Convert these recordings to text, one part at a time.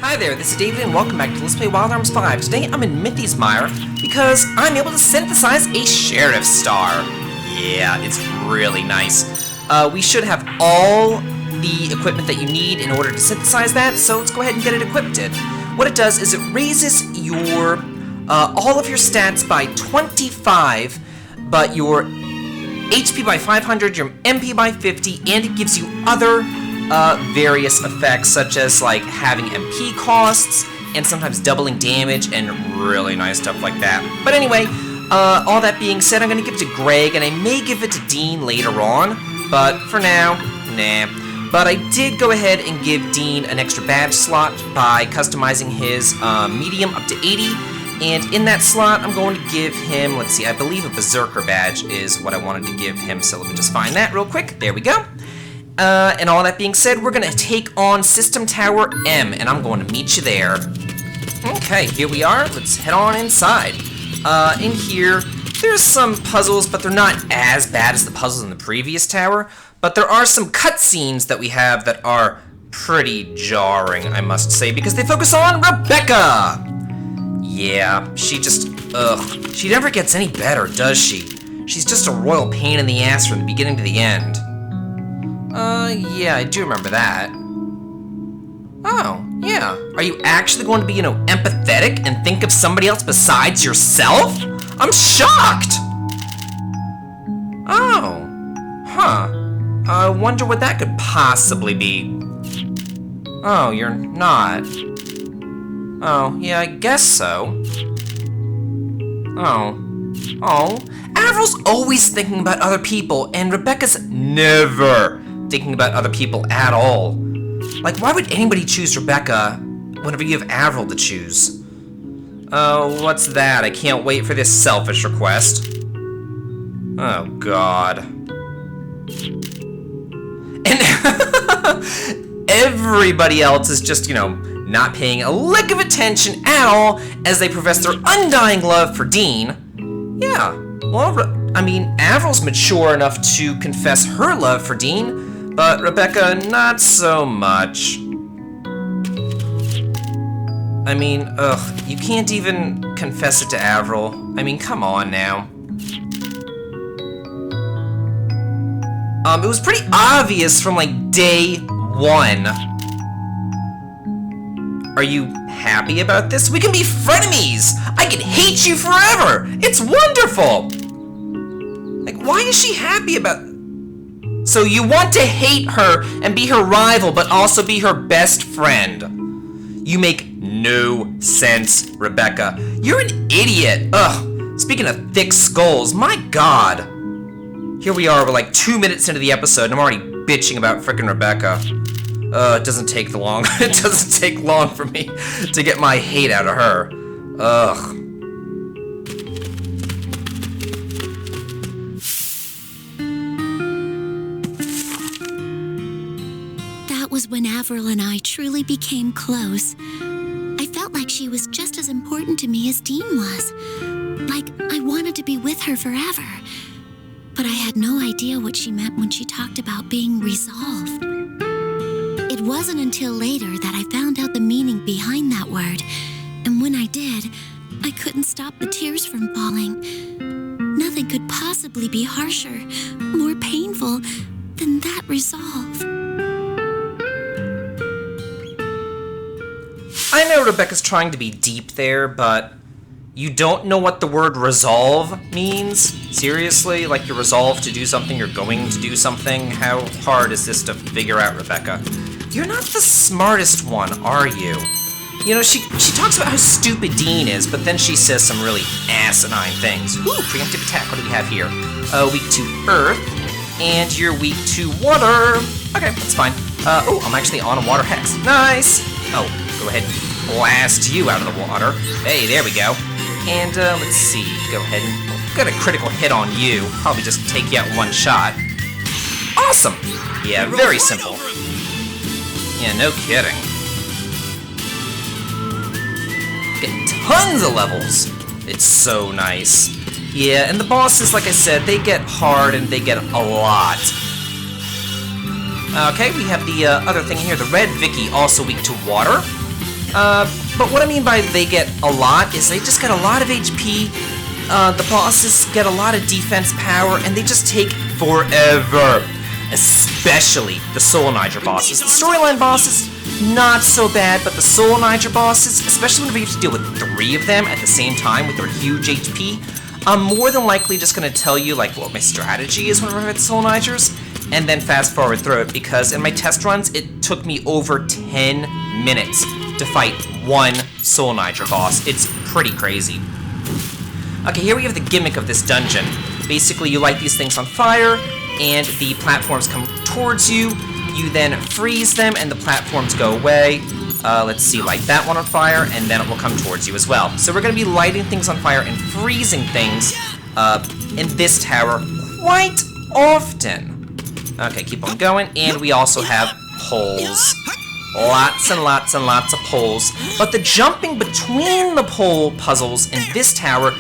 Hi there, this is David and welcome back to Let's Play Wild Arms 5. Today I'm in Mithy's Mire because I'm able to synthesize a Sheriff Star. Yeah, it's really nice. We should have all the equipment that you need in order to synthesize that, so let's go ahead and get it equipped. What it does is it raises your all of your stats by 25, but your HP by 500, your MP by 50, and it gives you other various effects, such as like having MP costs and sometimes doubling damage and really nice stuff like that. But anyway, all that being said, I'm going to give it to Greg, and I may give it to Dean later on, but for now, nah. But I did go ahead and give Dean an extra badge slot by customizing his medium up to 80, and in that slot, I'm going to give him, let's see, I believe a Berserker badge is what I wanted to give him, so let me just find that real quick. There we go. And all that being said, we're going to take on System Tower M, and I'm going to meet you there. Okay, here we are. Let's head on inside. In here, there's some puzzles, but they're not as bad as the puzzles in the previous tower. But there are some cutscenes that we have that are pretty jarring, I must say, because they focus on Rebecca! Yeah, she just, she never gets any better, does she? She's just a royal pain in the ass from the beginning to the end. Yeah, I do remember that. Oh, yeah. Are you actually going to be, empathetic and think of somebody else besides yourself? I'm shocked! Oh. Huh. I wonder what that could possibly be. Oh, you're not. Oh, yeah, I guess so. Oh. Oh. Avril's always thinking about other people, and Rebecca's never thinking about other people at all. Like, why would anybody choose Rebecca whenever you have Avril to choose? Oh, what's that? I can't wait for this selfish request. Oh, God. And everybody else is just, not paying a lick of attention at all as they profess their undying love for Dean. Yeah, well, Avril's mature enough to confess her love for Dean, but Rebecca, not so much. You can't even confess it to Avril. Come on now. It was pretty obvious from, day one. Are you happy about this? We can be frenemies! I can hate you forever! It's wonderful! Why is she happy about... So you want to hate her and be her rival, but also be her best friend. You make no sense, Rebecca. You're an idiot. Ugh. Speaking of thick skulls, my God. Here we are, we're 2 minutes into the episode, and I'm already bitching about frickin' Rebecca. It doesn't take long. It doesn't take long for me to get my hate out of her. Ugh. Was when Avril and I truly became close. I felt like she was just as important to me as Dean was. Like I wanted to be with her forever. But I had no idea what she meant when she talked about being resolved. It wasn't until later that I found out the meaning behind that word. And when I did, I couldn't stop the tears from falling. Nothing could possibly be harsher, more painful than that resolve. I know Rebecca's trying to be deep there, but you don't know what the word resolve means? Seriously? Like you're resolved to do something, you're going to do something? How hard is this to figure out, Rebecca? You're not the smartest one, are you? She talks about how stupid Dean is, but then she says some really asinine things. Ooh, preemptive attack, what do we have here? Weak to earth, and you're weak to water. Okay, that's fine. I'm actually on a water hex. Nice! Oh, go ahead and blast you out of the water. Hey, there we go. And, let's see. Go ahead and get a critical hit on you. Probably just take you out one shot. Awesome! Yeah, very simple. Yeah, no kidding. Getting tons of levels. It's so nice. Yeah, and the bosses, like I said, they get hard and they get a lot. Okay, we have the other thing here. The red Vicky, also weak to water. But what I mean by they get a lot is they just get a lot of HP, the bosses get a lot of defense power, and they just take forever. Especially the Soul Niger bosses. The storyline bosses, not so bad, but the Soul Niger bosses, especially whenever you have to deal with 3 of them at the same time with their huge HP, I'm more than likely just going to tell you like what my strategy is whenever I fight Soul Nigers, and then fast forward through it, because in my test runs, it took me over 10 minutes to fight one Soul Niger boss. It's pretty crazy. Okay, here we have the gimmick of this dungeon. Basically, you light these things on fire, and the platforms come towards you. You then freeze them, and the platforms go away. Let's see, light that one on fire, and then it will come towards you as well. So we're going to be lighting things on fire and freezing things in this tower quite often. Okay, keep on going, and we also have poles. Lots and lots and lots of poles, but the jumping between the pole puzzles in this tower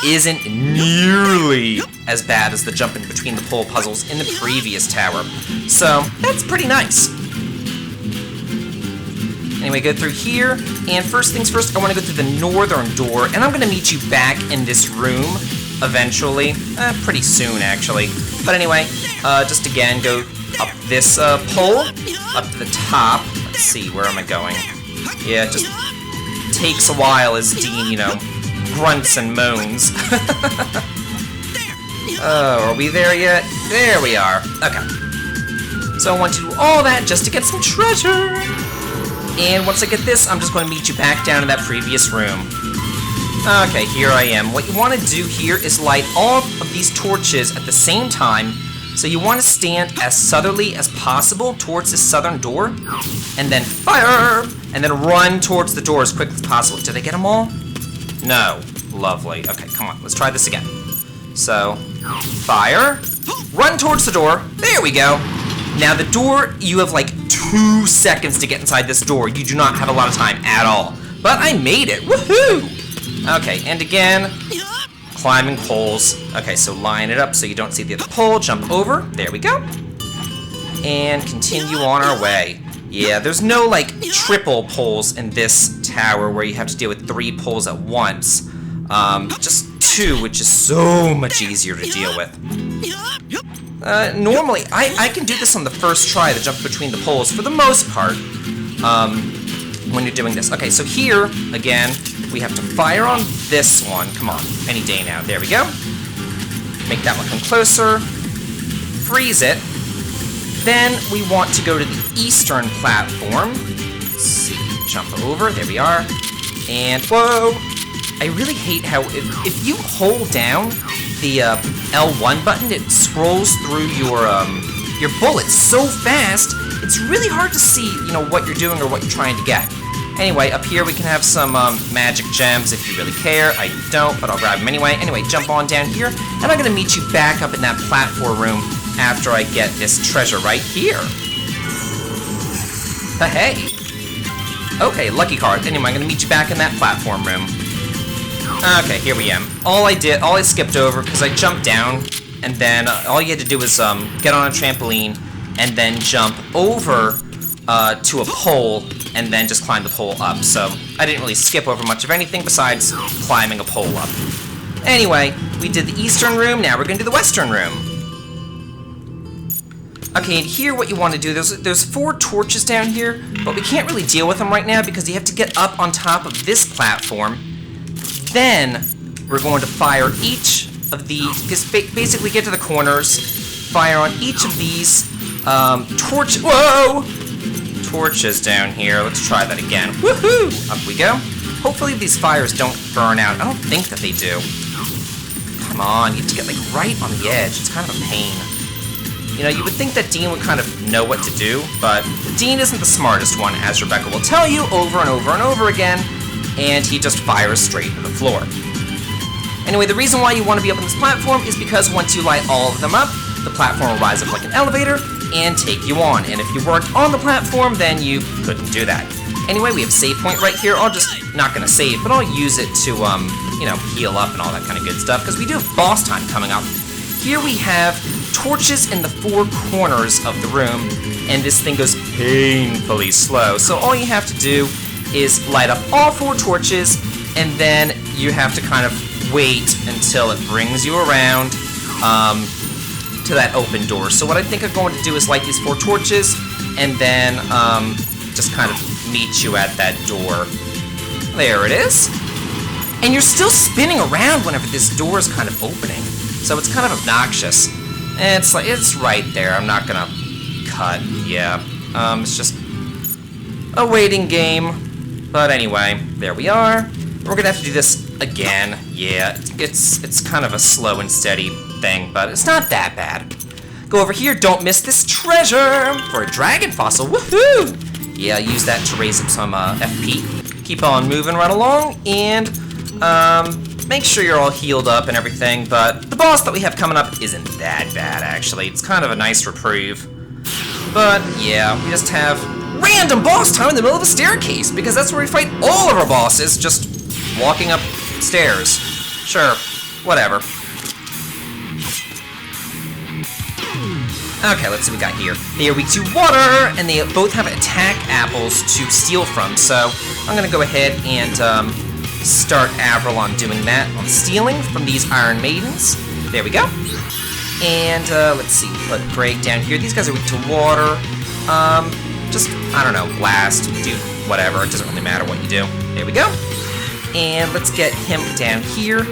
isn't nearly as bad as the jumping between the pole puzzles in the previous tower. So, that's pretty nice. Anyway, go through here, and first things first, I want to go through the northern door, and I'm going to meet you back in this room eventually. Pretty soon, actually. But anyway, just again, go up this pole, up to the top. Let's see, where am I going? Yeah, it just takes a while as Dean, grunts and moans. Oh, are we there yet? There we are. Okay. So I want to do all that just to get some treasure. And once I get this, I'm just going to meet you back down in that previous room. Okay, here I am. What you want to do here is light all of these torches at the same time. So you want to stand as southerly as possible towards this southern door, and then fire, and then run towards the door as quick as possible. Did I get them all? No. Lovely. Okay, come on. Let's try this again. So, fire, run towards the door. There we go. Now the door, you have like 2 seconds to get inside this door. You do not have a lot of time at all. But I made it. Woohoo! Okay, and again, climbing poles. Okay, so line it up so you don't see the other pole. Jump over. There we go. And continue on our way. Yeah, there's no, like, triple poles in this tower where you have to deal with 3 poles at once. Just 2, which is so much easier to deal with. Normally, I can do this on the first try, the jump between the poles, for the most part, when you're doing this. Okay, so here, again, we have to fire on this one. Come on, any day now. There we go. Make that one come closer. Freeze it. Then we want to go to the eastern platform. Let's see, jump over. There we are. And, whoa! I really hate how if you hold down the L1 button, it scrolls through your bullets so fast, it's really hard to see, what you're doing or what you're trying to get. Anyway, up here we can have some magic gems if you really care. I don't, but I'll grab them anyway. Anyway, jump on down here, and I'm going to meet you back up in that platform room after I get this treasure right here. Hey! Okay, lucky card. Anyway, I'm going to meet you back in that platform room. Okay, here we am. All I skipped over, because I jumped down, and then all you had to do was get on a trampoline, and then jump over to a pole, and then just climb the pole up. So I didn't really skip over much of anything besides climbing a pole up. Anyway, we did the eastern room, now we're going to do the western room. Okay, and here what you want to do, there's 4 torches down here, but we can't really deal with them right now because you have to get up on top of this platform. Then we're going to fire each of these, just basically get to the corners, fire on each of these torches down here. Let's try that again. Woohoo! Up we go. Hopefully these fires don't burn out. I don't think that they do. Come on, you have to get like right on the edge. It's kind of a pain. You would think that Dean would kind of know what to do, but Dean isn't the smartest one, as Rebecca will tell you over and over and over again, and he just fires straight into the floor. Anyway, the reason why you want to be up on this platform is because once you light all of them up, the platform will rise up like an elevator and take you on. And if you weren't on the platform, then you couldn't do that. Anyway, we have save point right here. I'll just, not gonna save, but I'll use it to, heal up and all that kind of good stuff, because we do have boss time coming up. Here we have torches in the 4 corners of the room, and this thing goes painfully slow. So all you have to do is light up all 4 torches, and then you have to kind of wait until it brings you around to that open door. So what I think I'm going to do is light these 4 torches, and then just kind of meet you at that door. There it is. And you're still spinning around whenever this door is kind of opening. So it's kind of obnoxious. And it's right there. I'm not gonna cut. Yeah. It's just a waiting game. But anyway, there we are. We're gonna have to do this again. Yeah, it's kind of a slow and steady thing, but it's not that bad. Go over here. Don't miss this treasure for a dragon fossil. Woohoo! Yeah, use that to raise up some FP. Keep on moving right along, and make sure you're all healed up and everything, but the boss that we have coming up isn't that bad, actually. It's kind of a nice reprieve. But, yeah, we just have random boss time in the middle of a staircase, because that's where we fight all of our bosses, just walking up stairs. Sure, whatever. Okay, let's see what we got here. They are weak to water, and they both have attack apples to steal from, so I'm gonna go ahead and start Avril on doing that, on stealing from these Iron Maidens. There we go. And let's see, put Greg down here. These guys are weak to water. Just, I don't know, blast, do whatever. It doesn't really matter what you do. There we go. And let's get him down here.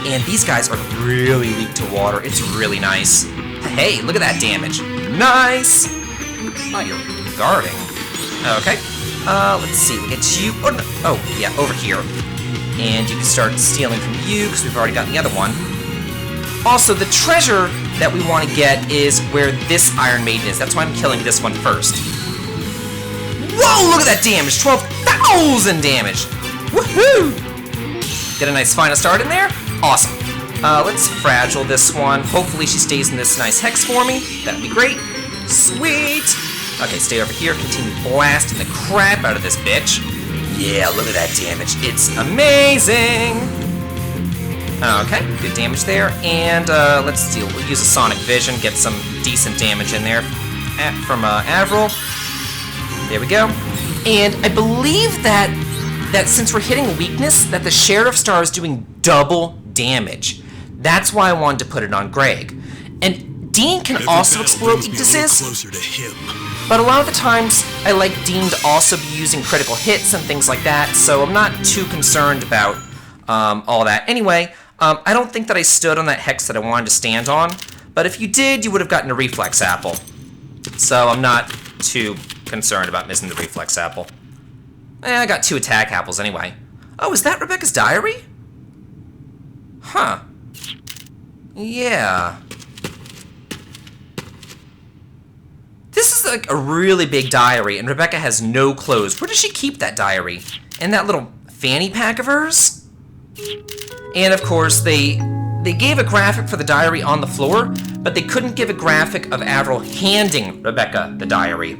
And these guys are really weak to water. It's really nice. Hey, look at that damage. Nice! Oh, you're guarding. Okay. Let's see, we get you. Oh, no. Oh, yeah, over here. And you can start stealing from you, because we've already gotten the other one. Also, the treasure that we want to get is where this Iron Maiden is. That's why I'm killing this one first. Whoa, look at that damage! 12,000 damage! Woohoo! Get a nice final start in there? Awesome. Let's fragile this one. Hopefully she stays in this nice hex for me. That'd be great. Sweet! Okay, stay over here. Continue blasting the crap out of this bitch. Yeah, look at that damage. It's amazing! Okay, good damage there. And let's see, we'll use a Sonic Vision, get some decent damage in there from Avril. There we go. And I believe that since we're hitting a weakness, that the Sheriff Star is doing double damage. That's why I wanted to put it on Greg. And Dean can also explore weaknesses, but a lot of the times I like Dean to also be using critical hits and things like that, so I'm not too concerned about all that. Anyway, I don't think that I stood on that hex that I wanted to stand on, but if you did, you would have gotten a reflex apple. So I'm not too concerned about missing the reflex apple. I got 2 attack apples anyway. Oh, is that Rebecca's diary? Huh. Yeah. This is like a really big diary, and Rebecca has no clothes. Where does she keep that diary? In that little fanny pack of hers? And of course, they gave a graphic for the diary on the floor, but they couldn't give a graphic of Avril handing Rebecca the diary.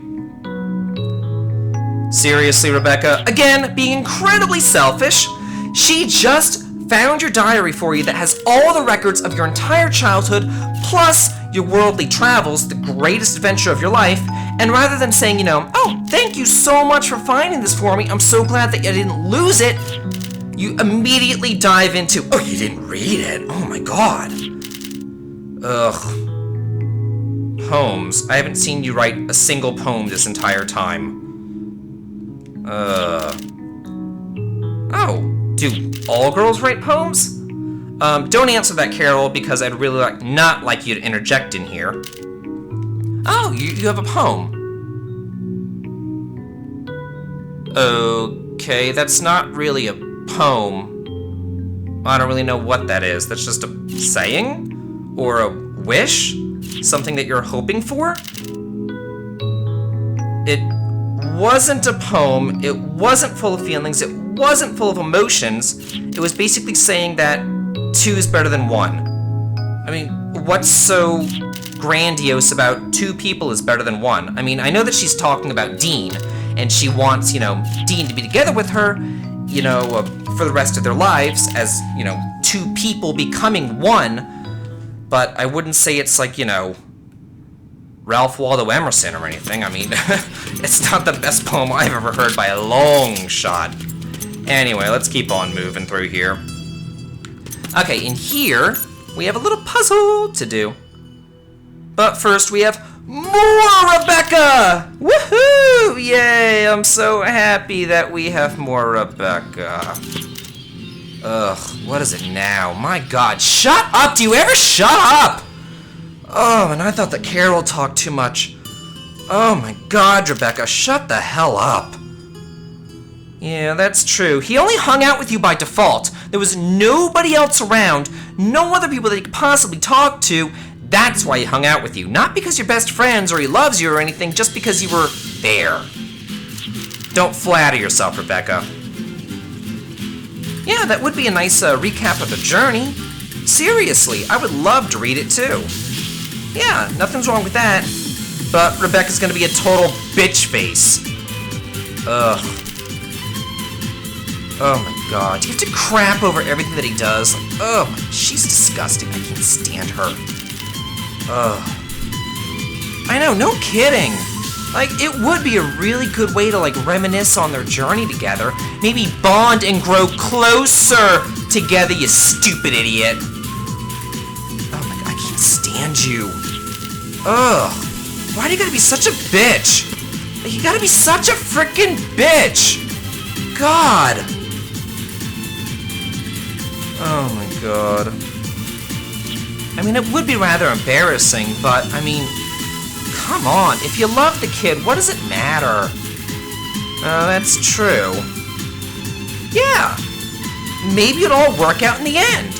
Seriously, Rebecca, again, being incredibly selfish, she just found your diary for you that has all the records of your entire childhood, plus your worldly travels, the greatest adventure of your life, and rather than saying, you know, oh, thank you so much for finding this for me, I'm so glad that I didn't lose it, you immediately dive into, oh, you didn't read it? Oh my god. Ugh. Poems. I haven't seen you write a single poem this entire time. Oh, do all girls write poems? Don't answer that, Carol, because I'd really not like you to interject in here. Oh, you have a poem. Okay, that's not really a poem. I don't really know what that is. That's just a saying? Or a wish? Something that you're hoping for? It wasn't a poem, it wasn't full of feelings, it wasn't full of emotions. It was basically saying that 2 is better than 1. I mean, what's so grandiose about 2 people is better than 1? I mean, I know that she's talking about Dean, and she wants, you know, Dean to be together with her, you know, for the rest of their lives as, you know, 2 people becoming 1, but I wouldn't say it's like, you know, Ralph Waldo Emerson or anything. I mean, it's not the best poem I've ever heard by a long shot. Anyway, let's keep on moving through here. Okay, in here, we have a little puzzle to do. But first, we have more Rebecca! Woohoo! Yay, I'm so happy that we have more Rebecca. Ugh, what is it now? My God, shut up! Do you ever shut up? Oh, and I thought that Carol talked too much. Oh my God, Rebecca, shut the hell up. Yeah, that's true. He only hung out with you by default. There was nobody else around, no other people that he could possibly talk to. That's why he hung out with you. Not because you're best friends or he loves you or anything, just because you were there. Don't flatter yourself, Rebecca. Yeah, that would be a nice recap of the journey. Seriously, I would love to read it too. Yeah, nothing's wrong with that. But Rebecca's gonna be a total bitch face. Ugh. Oh my God, you have to crap over everything that he does. Like, oh, she's disgusting. I can't stand her. Ugh. I know, no kidding. Like, it would be a really good way to, like, reminisce on their journey together. Maybe bond and grow closer together, you stupid idiot. Oh my God, I can't stand you. Ugh. Why do you gotta be such a bitch? Like, you gotta be such a freaking bitch. God. Oh my God. I mean, it would be rather embarrassing, but, I mean, come on. If you love the kid, what does it matter? That's true. Yeah. Maybe it'll all work out in the end.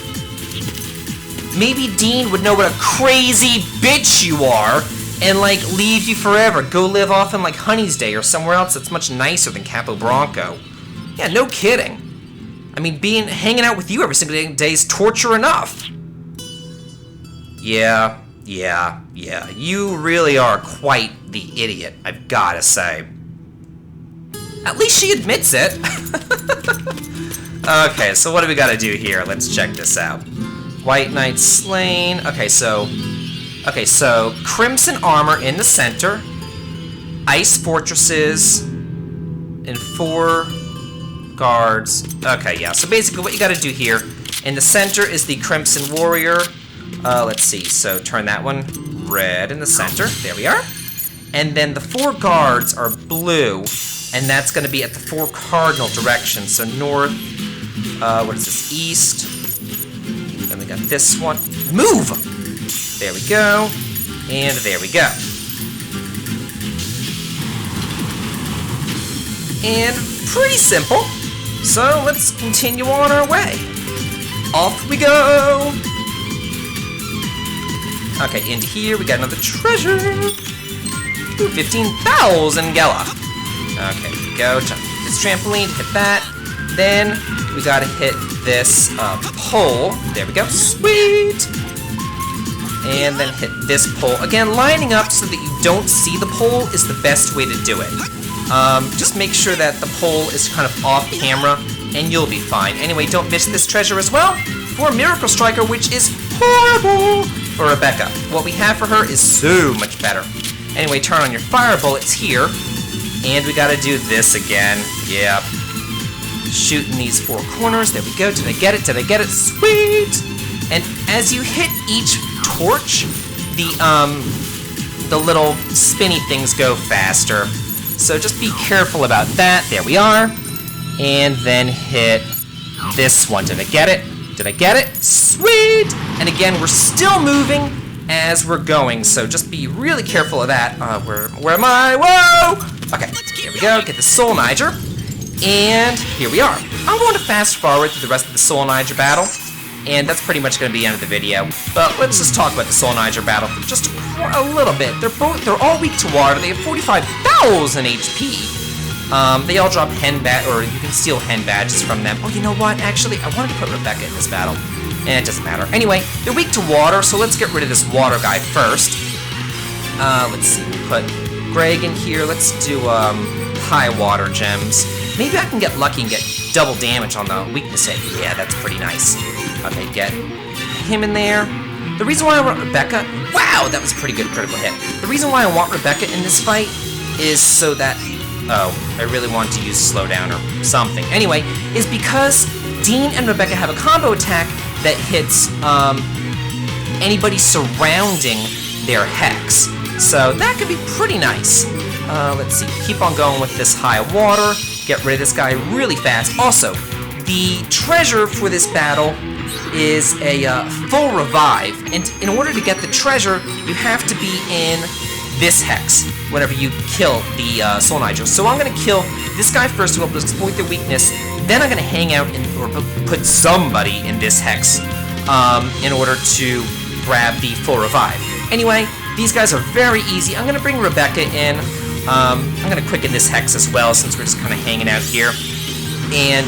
Maybe Dean would know what a crazy bitch you are and, like, leave you forever. Go live off in, like, Honey's Day or somewhere else that's much nicer than Capo Bronco. Yeah, no kidding. I mean, hanging out with you every single day is torture enough. Yeah. You really are quite the idiot, I've gotta say. At least she admits it. Okay, so what do we gotta do here? Let's check this out. White Knight slain. Okay, so Crimson armor in the center. Ice fortresses. And 4 guards. Okay, yeah, so basically what you gotta do here, in the center is the Crimson Warrior. Let's see, so turn that one red in the center. There we are. And then the 4 guards are blue, and that's going to be at the 4 cardinal directions. So north, what is this, east. Then we got this one. Move! There we go. And there we go. And pretty simple. So let's continue on our way. Off we go! Okay, into here, we got another treasure. Ooh, 15,000 Gela. Okay, here we go. Jump this trampoline, hit that. Then we gotta hit this pole. There we go. Sweet! And then hit this pole. Again, lining up so that you don't see the pole is the best way to do it. Just make sure that the pole is kind of off camera, and you'll be fine. Anyway, don't miss this treasure as well for Miracle Striker, which is horrible for Rebecca. What we have for her is so much better. Anyway, turn on your fire bullets here, and we gotta do this again. Yep. Shooting these 4 corners. There we go. Did I get it? Did I get it? Sweet! And as you hit each torch, the little spinny things go faster. So just be careful about that. There we are. And then hit this one. Did I get it? Did I get it? Sweet! And again, we're still moving as we're going, so just be really careful of that. Where am I? Whoa! Okay, here we go. Get the Soul Niger. And here we are. I'm going to fast forward through the rest of the Soul Niger battle, and that's pretty much going to be the end of the video. But let's just talk about the Soul Niger battle for just a little bit. They're all weak to water. They have 45,000 HP. They all drop hen badge, or you can steal hen badges from them. Oh, you know what? Actually, I wanted to put Rebecca in this battle. It doesn't matter. Anyway, they're weak to water, so let's get rid of this water guy first. Let's see. Put Greg in here. Let's do high water gems. Maybe I can get lucky and get double damage on the weakness hit. Yeah, that's pretty nice. Okay, get him in there. The reason why I want Rebecca... Wow, that was a pretty good critical hit. The reason why I want Rebecca in this fight is so that... Oh, I really want to use slowdown or something. Anyway, is because Dean and Rebecca have a combo attack that hits anybody surrounding their hex. So that could be pretty nice. Let's see, keep on going with this high water, get rid of this guy really fast. Also, the treasure for this battle is a full revive, and in order to get the treasure, you have to be in this hex whenever you kill the Soul Nigel. So I'm going to kill this guy first to be able to exploit their weakness, then I'm going to hang out or put somebody in this hex in order to grab the full revive. Anyway, these guys are very easy. I'm going to bring Rebecca in. I'm going to quicken this hex as well since we're just kind of hanging out here. And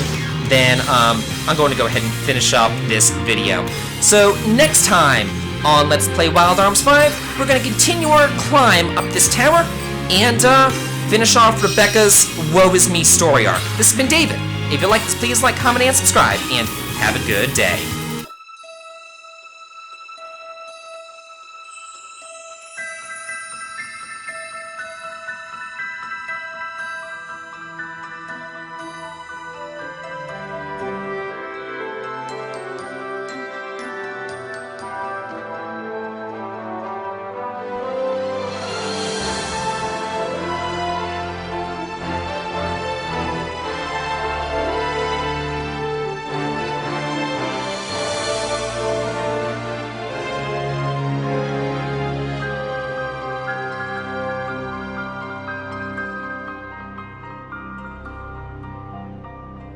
then I'm going to go ahead and finish up this video. So next time on Let's Play Wild Arms 5, we're going to continue our climb up this tower and finish off Rebecca's Woe Is Me story arc. This has been David. If you like this, please like, comment, and subscribe, and have a good day.